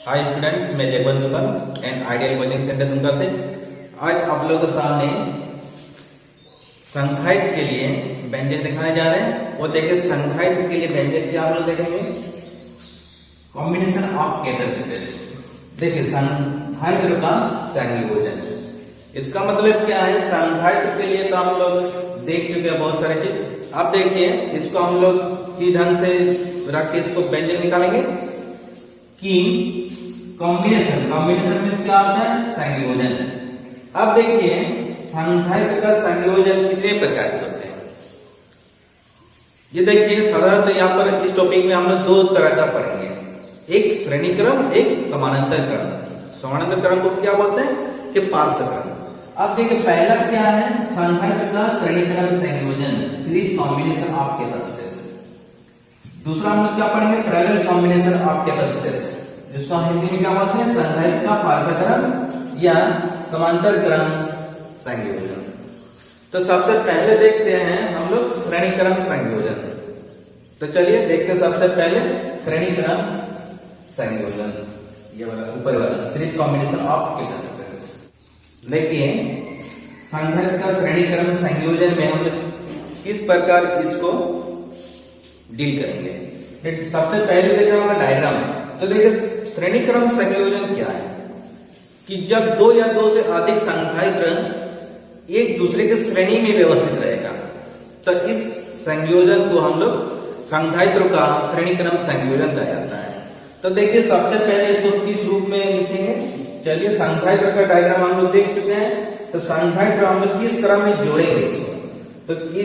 Hi students, मैं जयवंत दुकान and ideal coaching centre Dumka से आज आप लोगों के सामने संधायित के लिए व्यंजन दिखाने जा रहे हैं। वो देखिए संधायित के लिए व्यंजन क्या आप लोग देखेंगे, कॉम्बिनेशन ऑफ कैपेसिटीज। देखिए संधायित का संयोजन, इसका मतलब क्या है। संधायित के लिए तो हम लोग देख चुके हैं बहुत सारे चीज। अब देखिए इसको हम लोग की ढंग से रख के इसको व्यंजन निकालेंगे कि कॉम्बिनेशन में क्या होता है, संयोजन। अब देखिए संधायित का संयोजन कितने प्रकार के होते हैं। ये देखिए साधारणतः यहाँ पर इस टॉपिक में हम लोग दो तरह का पढ़ेंगे, एक श्रेणी क्रम, एक समानांतर क्रम। समानांतर क्रम को क्या बोलते हैं कि पार्श्व क्रम। अब देखिए पहला क्या है, संधायित का श्रेणी क्रम संयोजन, सीरीज कॉम्बिनेशन ऑफ कैपेसिटर्स। दूसरा हम लोग क्या पढ़ेंगे, पैरेलल कॉम्बिनेशन ऑफ कैपेसिटर्स, जिसको हम हिंदी में क्या बोलते हैं, संधायित का पार्श्व क्रम या समांतर क्रम संयोजन। तो सबसे पहले देखते हैं हम लोग श्रेणी क्रम संयोजन। तो चलिए देखते हैं सबसे पहले श्रेणी क्रम संयोजन, ये वाला ऊपर वाला सीरीज कॉम्बिनेशन ऑफ कैपेसिटर्स। देखिए संधायित का श्रेणी क्रम संयोजन में हम किस प्रकार इसको डील करेंगे। सबसे पहले देखना होगा डायग्राम। तो देखिए श्रेणी क्रम संयोजन क्या है कि जब दो या दो से अधिक संधायित्र एक दूसरे के श्रेणी में व्यवस्थित रहेगा, तो इस संयोजन को हम लोग संधायित्र का श्रेणी क्रम संयोजन कहा जाता है। तो देखिए सबसे पहले इसको किस रूप में लिखेंगे। चलिए संधायित्र का डायग्राम हम लोग देख चुके हैं। तो संधायित्र हम लोग किस क्रम में जोड़ेंगे इसको, तो ये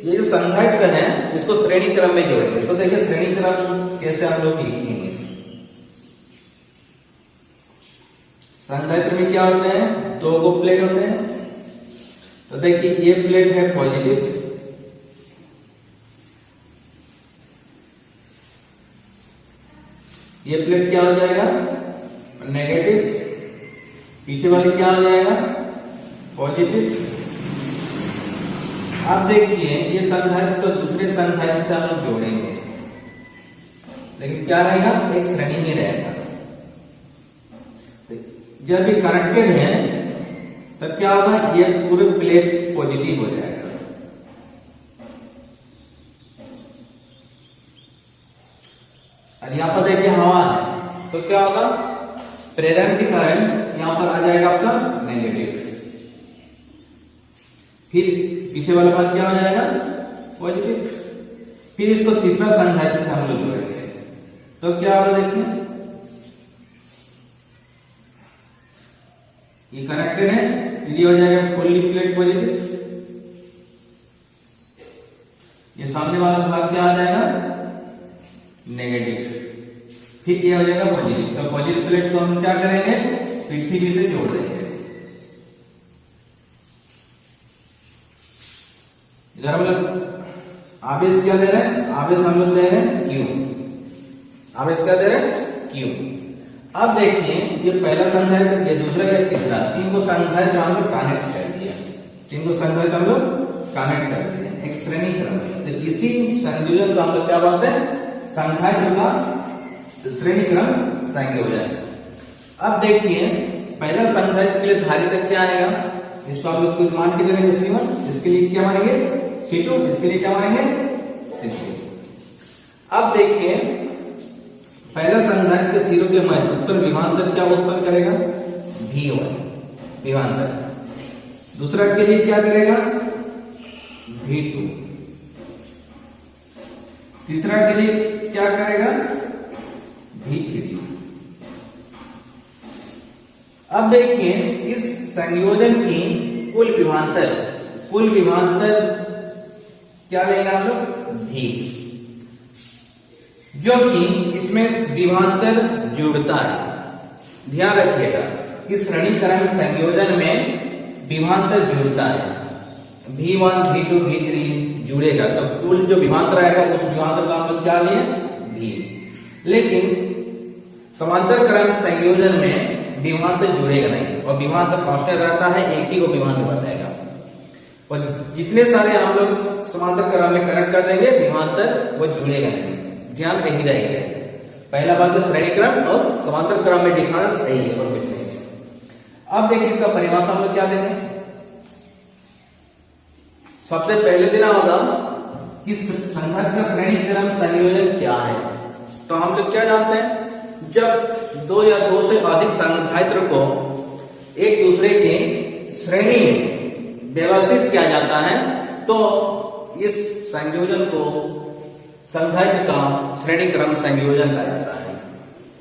जो संधायित्र है इसको श्रेणी क्रम में जोड़ेंगे। तो देखिए श्रेणी क्रम कैसे हम लोग लिखेंगे। संधायित्र में क्या होते हैं, दो गो प्लेट होते हैं। तो देखिए ये प्लेट है पॉजिटिव, ये प्लेट क्या हो जाएगा, नेगेटिव। पीछे वाली क्या हो जाएगा, पॉजिटिव। अब देखिए ये संधायित्र तो दूसरे संधायित्र से हम लोग जोड़ेंगे, लेकिन क्या रहेगा, एक श्रेणी में रहेगा। जब ये कनेक्टेड है तब क्या होगा, ये पूरे प्लेट पॉजिटिव हो जाएगा। और यहां पर देखिए हवा है, तो क्या होगा, प्रेरण के कारण यहां पर आ जाएगा आपका नेगेटिव। फिर पीछे वाला पास क्या हो जाएगा, पॉजिटिव। फिर इसको तीसरा संधायित्र से हम लोग जोड़ेंगे, तो क्या होगा, देखिए ये कनेक्टेड है, ये हो जाएगा फुल्ली प्लेट पॉजिटिव। ये सामने वाला भाग क्या आ जाएगा, नेगेटिव। फिर ये हो जाएगा पॉजिटिव। तो पॉजिटिव प्लेट को हम क्या करेंगे, पृथ्वी से जोड़ देंगे। इधर हम लोग आवेश क्या दे रहे हैं, आवेश हम लोग दे रहे हैं क्यू। आवेश क्या दे रहे हैं, क्यू। अब देखिए ये पहला संधायित्र, ये दूसरा, या तीसरा, तीन को संधायित्र हम लोग कनेक्ट कर दिया। तीन को संधायित्र हम लोग कनेक्ट कर दिए एक श्रेणी क्रम में। तो इसी संयोजन को हम लोग क्या बोलते हैं, संधायित्र का श्रेणी क्रम संयोजन। अब देखिए पहला संधायित्र के लिए धारिता क्या आएगा, इसको हम लोग कुछ मान के देंगे C1, इसके लिए क्या मानेंगे C2, इसके लिए क्या मानेंगे C3। अब देखिए पहला संधायित्र के सिरों के मध्य उत्तर विभवांतर क्या उत्पन्न करेगा, V1 विभवांतर। दूसरा के लिए क्या करेगा, V2। तीसरा के लिए क्या करेगा, V3। अब देखिए इस संयोजन की कुल विभवांतर क्या लेंगे हम लोग, V, जो कि इसमें विभवांतर जुड़ता है। ध्यान रखिएगा कि श्रेणी क्रम संयोजन में विभवांतर जुड़ता है, V1 V2 V3 जुड़ेगा। तो कुल जो विभवांतर आएगा उस विभवांतर का हम लोग क्या लिए, V। लेकिन समांतर क्रम संयोजन में विभवांतर जुड़ेगा नहीं, और विभवांतर कांस्टेंट रहता है, एक ही को विभवांतर बताएगा। और जितने सारे हम लोग समांतर क्रम में कनेक्ट कर देंगे, विभवांतर वो जुड़ेगा नहीं, ध्यान यही रहेगा। पहला बात तो श्रेणी क्रम और समांतर क्रम में डिफरेंस है ही, और कुछ नहीं। अब देखिए इसका परिभाषा हम लोग क्या देंगे। सबसे पहले देना होगा कि संघात का श्रेणी क्रम संयोजन क्या है। तो हम लोग क्या जानते हैं, जब दो या दो से अधिक संघायत्र को एक दूसरे के श्रेणी में व्यवस्थित किया जाता है तो इस संयोजन को संघायत्र का श्रेणी क्रम संयोजन कहा जाता है।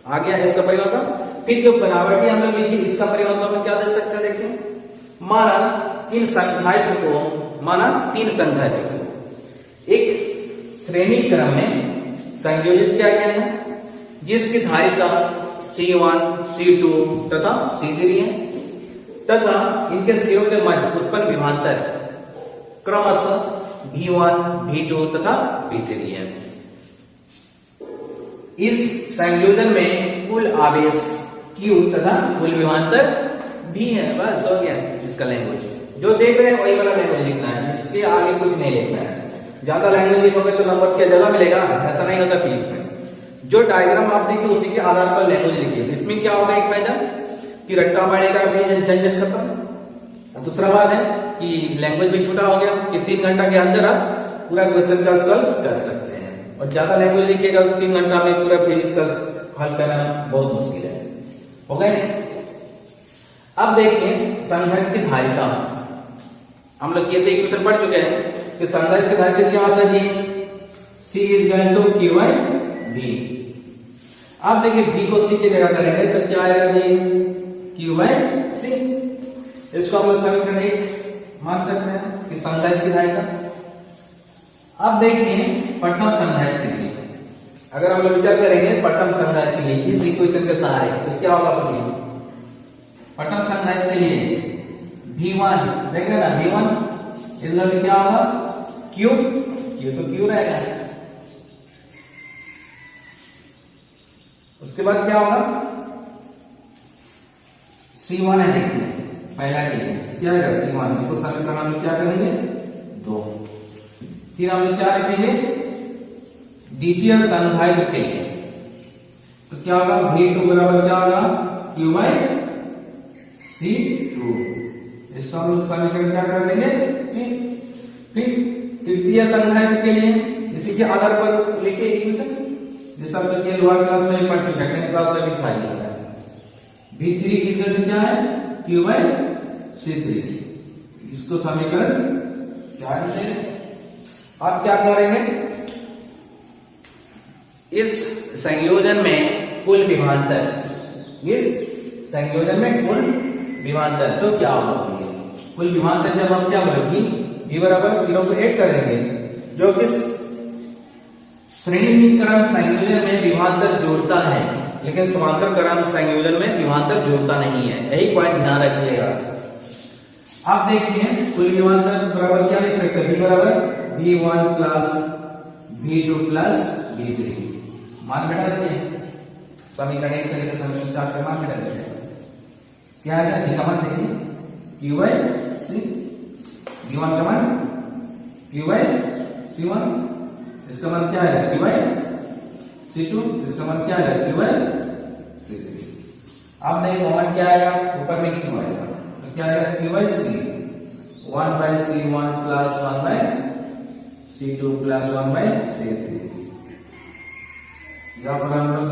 आ गया इसका परिभाषा। फिर जो बनावटी हम लोग लिखी, इसका परिभाषा में क्या दे सकते हैं, देखिए। माना तीन संघायत्र को एक श्रेणी क्रम में संयोजित किया गया है, जिसकी धारिता C1, C2 तथा C3 है, तथा इनके सीओ के मध्य उत्पन्न विभवांतर क्रमशः V1, V2 तथा V3 है। इस संयोजन में कुल आवेश Q तथा कुल विभवांतर V है। बस हो गया इसका लैंग्वेज। जो देख रहे हैं वही वाला लैंग्वेज लिखना है, इसके आगे कुछ नहीं लिखना है। ज्यादा लैंग्वेज लिखोगे तो नंबर क्या जगह मिलेगा, ऐसा नहीं होता फिजिक्स में। जो डायग्राम आप देखिए उसी के आधार पर लैंग्वेज लिखिए। इसमें क्या होगा, एक फायदा कि रट्टा मारने का भी झंझट खत्म। दूसरा बात है कि लैंग्वेज भी छोटा हो गया कि 3 घंटा के अंदर आप पूरा क्वेश्चन का सॉल्व कर सकते हैं। और ज्यादा लैंग्वेज लिखिएगा तो 3 घंटा में पूरा फिजिक्स का हल करना बहुत मुश्किल है। हो गए। अब देखिए संघायत्र की धारिता। हम लोग ये इक्वेशन पढ़ चुके हैं कि संघायत्र की धारिता क्या होता है जी, C = Q/V। अब देखिए V को C की जगह करेंगे तो क्या आएगा जी, Q/C। इसको हम लोग समीकरण 1 मान सकते हैं कि संघायत्र की धारिता। अब देखिए प्रथम संघायत्र के लिए अगर हम लोग विचार करेंगे, प्रथम संघायत्र के लिए इस इक्वेशन के सहारे तो क्या होगा, प्रथम संघायत्र के लिए V1 देख रहे ना, V1 इसलिए क्या होगा, Q तो Q रहेगा। उसके बाद क्या होगा, C1 है, देखिए पहला के लिए क्या है C1। इसको समीकरण हम लोग क्या करेंगे, 2। फिर हम लोग क्या लिखेंगे, द्वितीय संघायत्र के लिए तो क्या होगा, V2 बराबर क्या होगा, Q/C2। इसको हम लोग समीकरण क्या कर देंगे, फिर तृतीय संघायत्र के लिए इसी के आधार पर लिखिए इक्वेशन, जैसा हम लोग लोअर क्लास में पढ़ चुके हैं, 10th क्लास में भी था ये। V3 इक्वल टू क्या है, Q/C3। इसको समीकरण 4 में आप क्या करेंगे, इस संयोजन में कुल विभवांतर, इस संयोजन में कुल विभवांतर तो क्या होगा, कुल विभवांतर जब हम क्या बोलेंगे V बराबर 0 को 8 कर देंगे, जो कि श्रेणी क्रम संयोजन में विभवांतर जोड़ता है, लेकिन समांतर क्रम संयोजन में विभवांतर जोड़ता नहीं है। यही पॉइंट ध्यान रखिएगा। आप देखिए कुल विभवांतर बराबर क्या लिख सकते हैं, V बराबर V1 plus V2 plus V3। मान बेटा देखिए समीकरण 1 से लेकर समीकरण 4 तक मान बेटा देखिए क्या है, V का मान देखिए Q/C, V1 का मान Q/C1, इसका मान क्या है Q/C2, इसका मान क्या है Q/C3। अब देखो मान क्या आएगा, ऊपर में Q आएगा तो क्या आएगा Q/C 1/C1 plus 1/C2 plus 1/C3। यहां पर हम लोग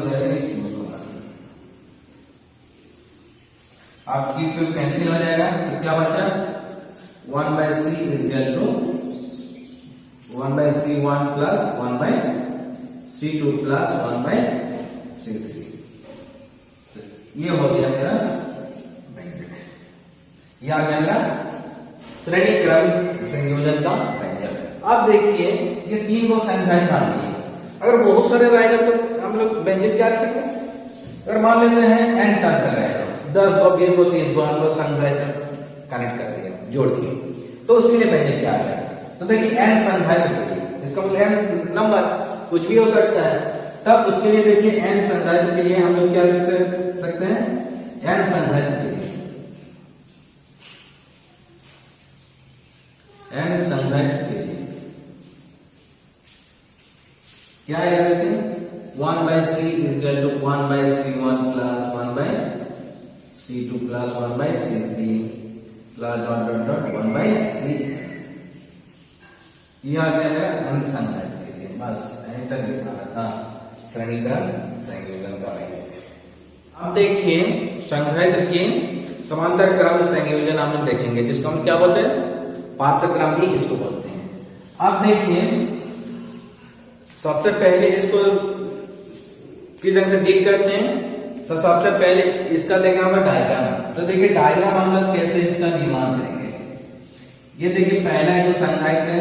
आपकी Q कैंसिल हो जाएगा तो क्या बचा, 1/C equal to 1/C1 plus 1/C2 plus 1/C3। ये हो गया मेरा व्यंजक, ये आ गया मेरा श्रेणी क्रम संयोजन का व्यंजक। अब देखिए ये 3 को संख्याएं मान ली, अगर बहुत सारे रहेगा तो हम लोग व्यंजक क्या रखेंगे, अगर मान लेते हैं n टर्म का रहेगा, 10 को 20 को 30 को हम लोग संख्याएं कनेक्ट कर दिया, जोड़ दिए, तो उसके लिए व्यंजक क्या आ जाएगा, तो देखिए n संख्याएं, इसका मतलब n नंबर कुछ भी हो सकता है, तब उसके लिए देखिए n संख्याएं के लिए हम लोग क्या लिख सकते हैं, n संख्याएं के लिए n संख्याएं के लिए क्या है, देखिए 1 by C is equal to 1 by C1 plus 1 by C2 plus 1 by C3 plus dot dot dot 1 by C। यह आ गया है अंत संघात के लिए, बस यहीं तक लिखना था श्रेणीक्रम संयोजन का। अब देखिए संघात के समांतर क्रम संयोजन हम लोग देखेंगे, जिसको हम क्या बोलते हैं, पार्श्व क्रम भी इसको बोलते हैं। अब देखिए सबसे पहले इसको किस ढंग से डील करते हैं, तो सबसे पहले इसका देखना होगा डायग्राम। तो देखिए डायग्राम हम लोग कैसे इसका निर्माण करेंगे। ये देखिए पहला जो संघात है,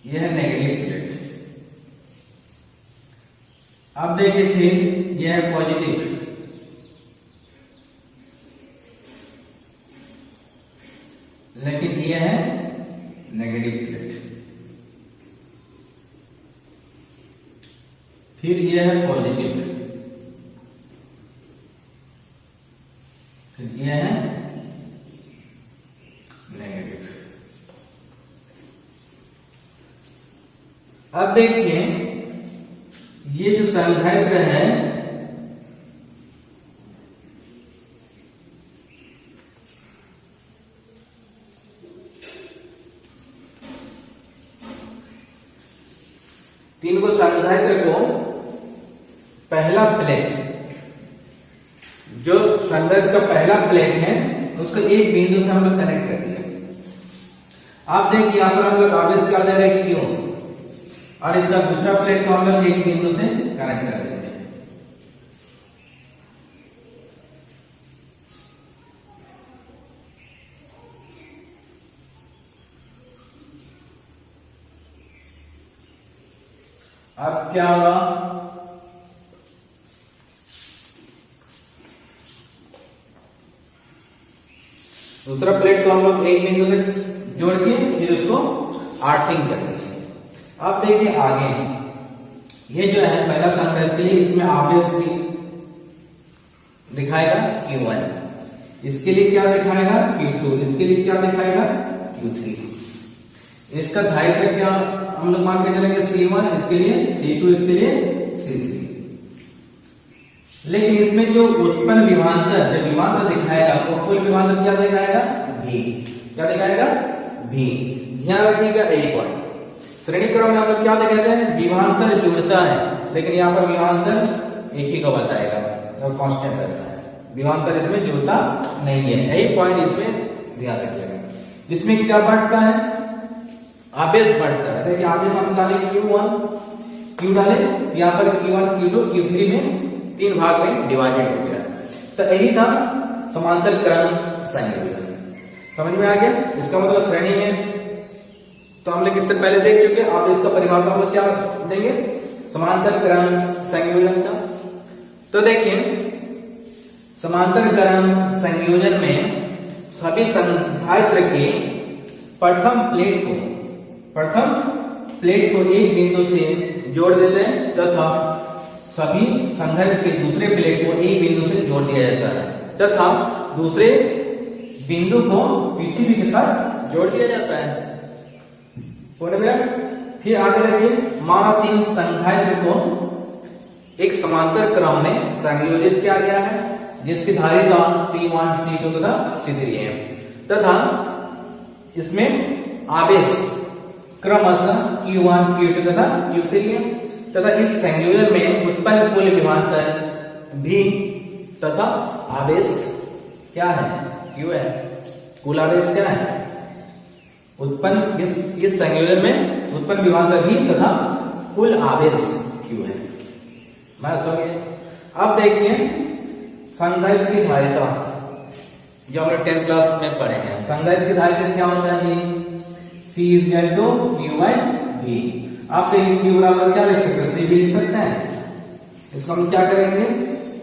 यह है नेगेटिव प्लेट। अब देखिए फिर यह है पॉजिटिव, लेकिन यह है नेगेटिव प्लेट। फिर यह है पॉजिटिव, फिर यह है नेगेटिव। अब देखिए ये जो संघात है तीन को संघात को पहला प्लेट, जो संघात का पहला प्लेट है उसको एक बिंदु से हम लोग कनेक्ट कर दिया। आप देखिए यहां पर हम लोग आवेश क्या दे रहे हैं, क्यों, और इसका दूसरा प्लेट को हम लोग एक बिंदु से कनेक्ट कर देते हैं। अब क्या होगा, दूसरा प्लेट को हम लोग एक बिंदु से जोड़ के फिर उसको आर्थिंग कर देते हैं। अब देखिए आगे ये जो है पहला संघात के लिए इसमें आवेश की दिखाएगा Q1, इसके लिए क्या दिखाएगा Q2, इसके लिए क्या दिखाएगा Q3। इसका धायित्व क्या हम लोग मान के चलेंगे C1, इसके लिए C2, इसके लिए C3। लेकिन इसमें जो उत्पन्न विभवांतर, जो विभवांतर दिखाएगा वो कुल विभवांतर क्या दिखाएगा, V। क्या दिखाएगा, V। ध्यान रखिएगा एक पॉइंट, श्रेणी क्रम में हम लोग क्या दिखाते हैं, विभवांतर जुड़ता है, लेकिन यहाँ पर विभवांतर एक ही को बताएगा और कांस्टेंट रहता है, विभवांतर इसमें जुड़ता नहीं है। यही पॉइंट इसमें ध्यान रखिएगा। इसमें क्या बढ़ता है, आवेश बढ़ता है। देखिए आवेश हम डाले Q1, Q डाले, यहाँ पर Q1, Q2, Q3 में 3 भाग में डिवाइडेड हो गया। तो यही था समांतर क्रम संयोजन। समझ में आ गया। इसका मतलब श्रेणी में तो हम लोग इससे पहले देख चुके, आप इसका परिभाषा हम लोग क्या देंगे, समांतर क्रम संयोजन का। तो देखिए समांतर क्रम संयोजन में सभी संधारित्र के प्रथम प्लेट को एक बिंदु से जोड़ देते हैं तथा सभी संधारित्र के दूसरे प्लेट को एक बिंदु से जोड़ दिया जाता है तथा दूसरे बिंदु को पृथ्वी के साथ जोड़ दिया जाता है। फिर आगे देखिए माना 3 संधारित्र को एक समांतर क्रम में संयोजित किया गया है, जिसकी धारिता C1, C2 तथा C3 है तथा इसमें आवेश क्रमशः Q1, Q2 तथा Q3 है तथा इस संयोजन में उत्पन्न कुल विभवांतर भी तथा आवेश क्या है, Q है। कुल आवेश क्या है, उत्पन्न इस संयोजन में उत्पन्न विभवांतर भी तथा कुल आवेश Q है। अब देखिए संधारित्र की धारिता, जो हमने 10th क्लास में पढ़े हैं, संधारित्र की धारिता क्या होता है, C is equal to Q by V। आप Q बराबर क्या लिख सकते हैं, C भी लिख सकते हैं। इसको हम क्या करेंगे,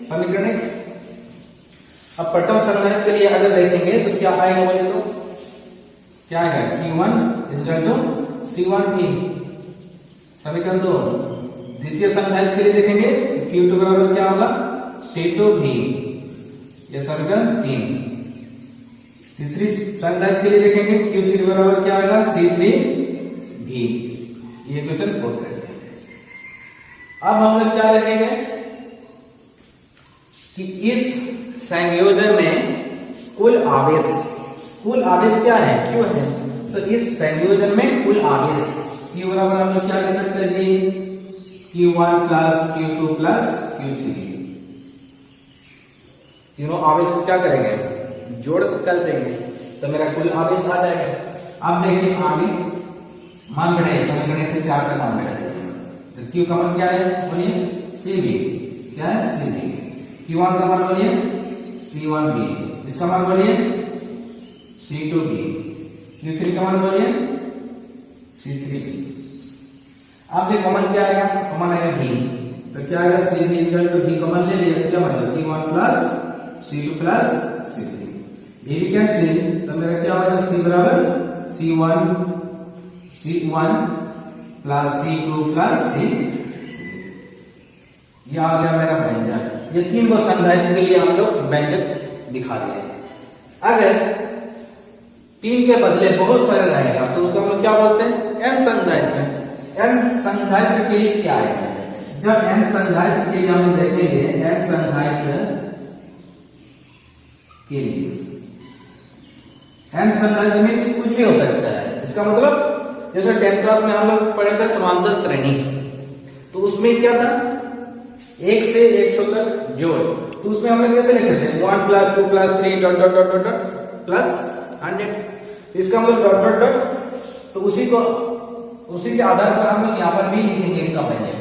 समीकरण। अब प्रथम संधारित्र के लिए अगर देखेंगे तो क्या आएगा, बोले तो क्या आएगा, Q1 is equal to C1V, समीकरण 2। द्वितीय संधारित्र के लिए देखेंगे Q2 बराबर क्या होगा, C2V, यह समीकरण 3। तीसरी संधारित्र के लिए देखेंगे Q3 बराबर क्या आएगा, C3V। भी, ये क्वेश्चन 4 करते हैं। अब हम लोग क्या देखेंगे कि इस संयोजन में कुल आवेश क्या है, क्यू है। तो इस संयोजन में कुल आवेश Q बराबर हम लोग क्या लिख सकते हैं जी, Q1 plus Q2 plus Q3। तीनों आवेश को क्या करेंगे, जोड़ कर देंगे तो मेरा कुल आवेश आ जाएगा। अब देखिए आगे मान बढ़ाइए, समीकरण से 4 तक मान बढ़ाइए। तो Q का मान क्या है बोलिए, CV, क्या है CV। Q1 का मान बोलिए C1B, इसका मान बोलिए C2B, Q3 का मान बोलिए C3B। अब देखो कॉमन क्या आएगा, कॉमन आएगा V, तो क्या आएगा CV equal to V common ले लिया तो क्या बनेगा C1 plus C2 plus C3, ये भी कैंसिल तो मेरा क्या बनेगा C बराबर C1 plus C2 plus C3, ये आ गया मेरा व्यंजक। ये तीन को संधारित्र के लिए हम लोग व्यंजक दिखा दिए। अगर तीन के बदले बहुत सारे रहेगा तो उसको हम लोग क्या बोलते हैं, n संधारित्र। n संधारित्र के लिए क्या आएगा, जब n संधारित्र के लिए हम देखेंगे, n संधारित्र के लिए n संधारित्र में कुछ भी हो सकता है। इसका मतलब जैसे 10th क्लास में हम लोग पढ़े थे समांतर श्रेणी, तो उसमें क्या था 1 से 100 तक जोड़, तो उसमें हम लोग कैसे लिखते थे 1 plus 2 plus 3 dot dot dot dot plus 100। इसका मतलब डॉट डॉट डॉट, तो उसी के आधार पर हम लोग यहाँ पर भी लिखेंगे इसका व्यंजन।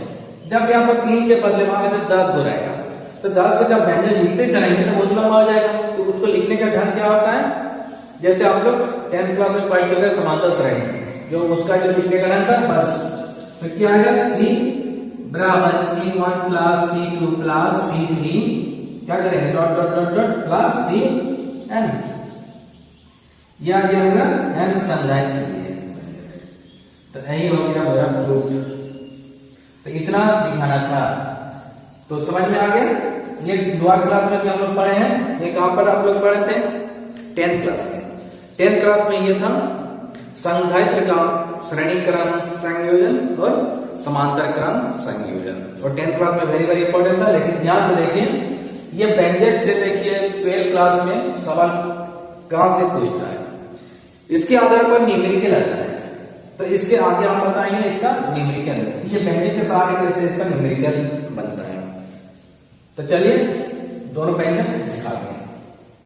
जब यहाँ पर 3 के बदले वहां से 10 हो रहेगा तो 10 को जब व्यंजन लिखते चलेंगे तो बहुत लंबा हो जाएगा। तो उसको लिखने का ढंग क्या होता है, जैसे आप लोग 10th क्लास में पढ़ चुके समांतर श्रेणी, जो उसका जो लिखने का ढंग था बस, तो क्या आएगा C बराबर C1 plus C2 plus C3, क्या करेंगे dot dot dot dot plus CN, यह आ गया मेरा n संधारित्र के लिए। तो यही हो गया मेरा प्रूफ। तो इतना दिखाना था, तो समझ में आ गया। ये 12 क्लास में हम लोग पढ़े हैं, ये कहां पर आप लोग पढ़े थे 10th क्लास में। 10th क्लास में ये था संधारित्र का श्रेणी क्रम संयोजन और समांतर क्रम संयोजन, और 10th क्लास में वेरी वेरी इंपॉर्टेंट था। लेकिन ध्यान से देखिए, ये व्यंजक से देखिए 12th क्लास में सवाल कहां से पूछता है, इसके आधार पर न्यूमेरिकल आता है। तो इसके आगे हम बताएंगे इसका न्यूमेरिकल, ये व्यंजक के सहारे कैसे इसका न्यूमेरिकल बनता है। तो चलिए दोनों व्यंजक दिखाते हैं।